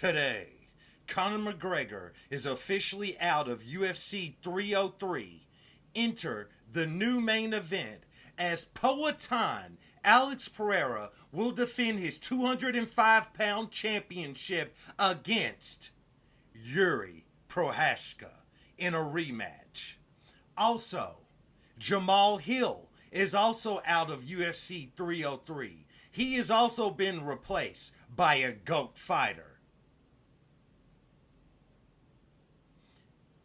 Today, Conor McGregor is officially out of UFC 303. Enter the new main event as Poatan Alex Pereira will defend his 205-pound championship against Jiri Prochazka in a rematch. Also, Jamal Hill is also out of UFC 303. He has also been replaced by a GOAT fighter.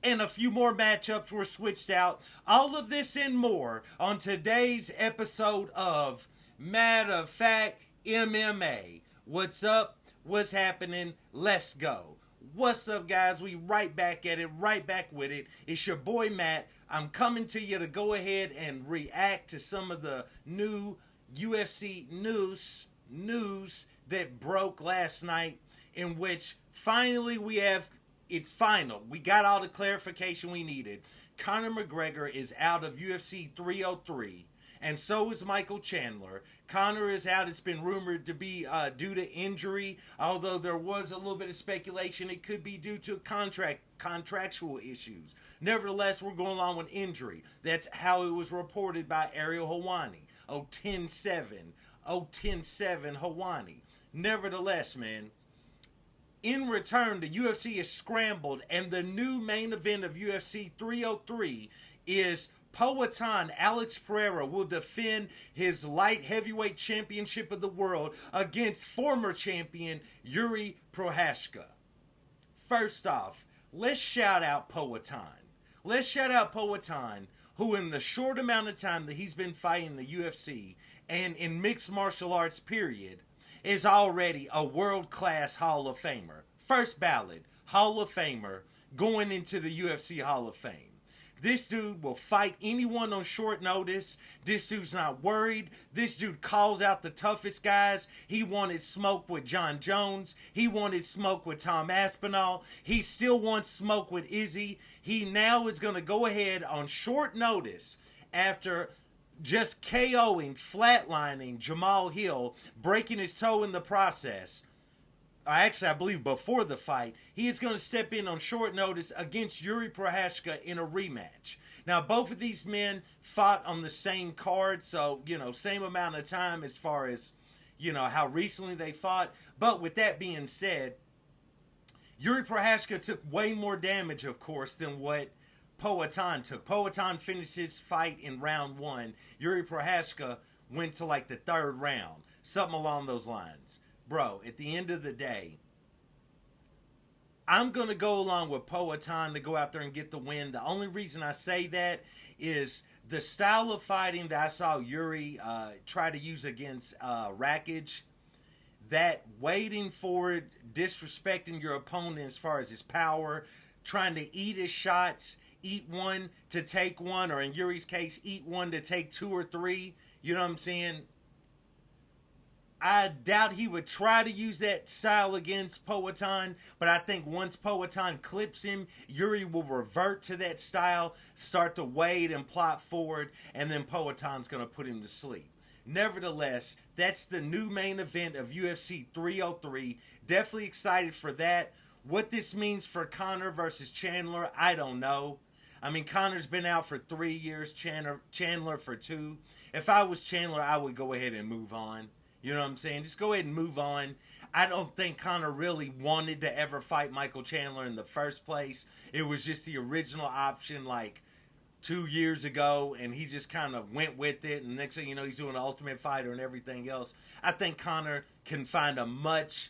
And a few more matchups were switched out. All of this and more on today's episode of Matter of Fact MMA. What's up? What's happening? Let's go. What's up, guys? We right back at it, right back with it. It's your boy Matt. I'm coming to you to go ahead and react to some of the new UFC news that broke last night, in which finally it's final. We got all the clarification we needed. Conor McGregor is out of UFC 303, and so is Michael Chandler. Conor is out. It's been rumored to be due to injury, although there was a little bit of speculation it could be due to contractual issues. Nevertheless, we're going along with injury. That's how it was reported by Ariel Helwani. 10-7 Helwani. Nevertheless, man, in return, the UFC is scrambled, and the new main event of UFC 303 is Poatan Alex Pereira will defend his light heavyweight championship of the world against former champion Jiri Prochazka. First off, let's shout out Poatan. Let's shout out Poatan, who in the short amount of time that he's been fighting the UFC and in mixed martial arts period, is already a world-class Hall of Famer. First ballot Hall of Famer going into the UFC Hall of Fame. This dude will fight anyone on short notice. This dude's not worried. This dude calls out the toughest guys. He wanted smoke with John Jones. He wanted smoke with Tom Aspinall. He still wants smoke with Izzy. He now is going to go ahead on short notice after just KOing, flatlining Jamal Hill, breaking his toe in the process. Actually, I believe before the fight, he is going to step in on short notice against Jiri Prochazka in a rematch. Now, both of these men fought on the same card, so, same amount of time as far as, how recently they fought. But with that being said, Jiri Prochazka took way more damage, of course, than what Poatan took. Poatan finished his fight in round 1. Jiri Prochazka went to like the 3rd round. Something along those lines. Bro, at the end of the day, I'm going to go along with Poatan to go out there and get the win. The only reason I say that is the style of fighting that I saw Jiri try to use against Rakic, that waiting for it, disrespecting your opponent as far as his power, trying to eat his shots, eat one to take one, or in Yuri's case, eat one to take 2 or 3. You know what I'm saying? I doubt he would try to use that style against Poatan, but I think once Poatan clips him, Jiri will revert to that style, start to wade and plot forward, and then Poatan's going to put him to sleep. Nevertheless, that's the new main event of UFC 303. Definitely excited for that. What this means for Conor versus Chandler, I don't know. I mean, Conor's been out for 3 years, Chandler for 2. If I was Chandler, I would go ahead and move on. You know what I'm saying? Just go ahead and move on. I don't think Conor really wanted to ever fight Michael Chandler in the first place. It was just the original option like 2 years ago, and he just kind of went with it. And next thing you know, he's doing the Ultimate Fighter and everything else. I think Conor can find a much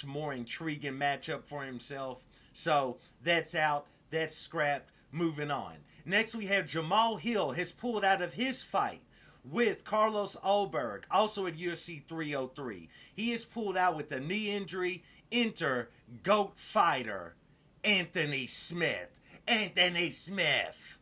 more intriguing matchup for himself. So that's out. That's scrapped. Moving on. Next, we have Jamal Hill has pulled out of his fight with Carlos Ulberg, also at UFC 303. He is pulled out with a knee injury. Enter GOAT fighter Anthony Smith. Anthony Smith.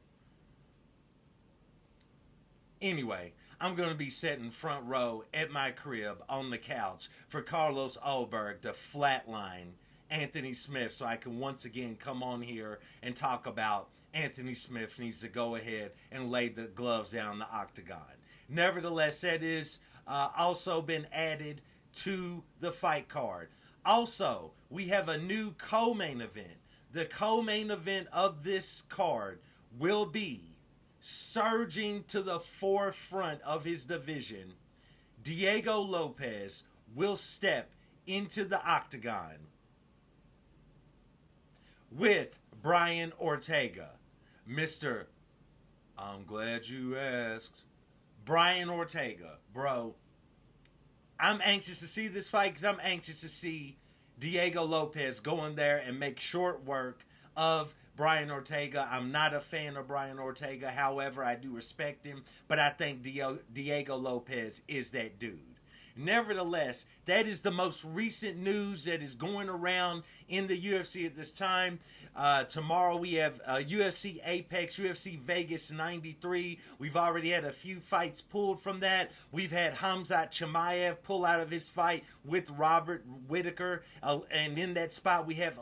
Anyway, I'm going to be sitting front row at my crib on the couch for Carlos Ulberg to flatline Anthony Smith so I can once again come on here and talk about Anthony Smith needs to go ahead and lay the gloves down in the octagon. Nevertheless, that is also been added to the fight card. Also, we have a new co-main event. The co-main event of this card will be surging to the forefront of his division. Diego Lopes will step into the octagon with Brian Ortega. Mr. I'm glad you asked. Brian Ortega, bro. I'm anxious to see this fight because I'm anxious to see Diego Lopes go in there and make short work of Brian Ortega. I'm not a fan of Brian Ortega. However, I do respect him. But I think Diego Lopes is that dude. Nevertheless, that is the most recent news that is going around in the UFC at this time. Tomorrow we have UFC Apex, UFC Vegas 93. We've already had a few fights pulled from that. We've had Khamzat Chimaev pull out of his fight with Robert Whittaker. And in that spot we have,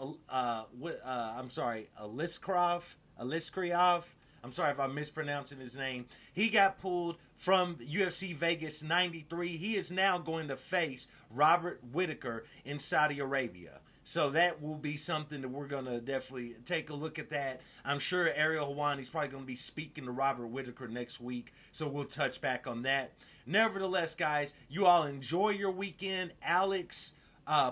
Aliskriov. I'm sorry if I'm mispronouncing his name. He got pulled from UFC Vegas 93. He is now going to face Robert Whittaker in Saudi Arabia. So that will be something that we're going to definitely take a look at that. I'm sure Ariel Helwani's probably going to be speaking to Robert Whittaker next week. So we'll touch back on that. Nevertheless, guys, you all enjoy your weekend. Alex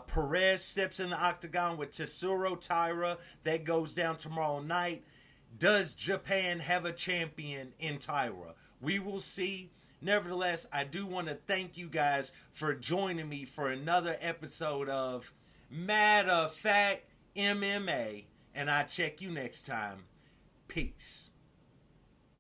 Perez steps in the octagon with Tatsuro Taira. That goes down tomorrow night. Does Japan have a champion in Taira? We will see. Nevertheless, I do want to thank you guys for joining me for another episode of Matter of Fact MMA. And I'll check you next time. Peace.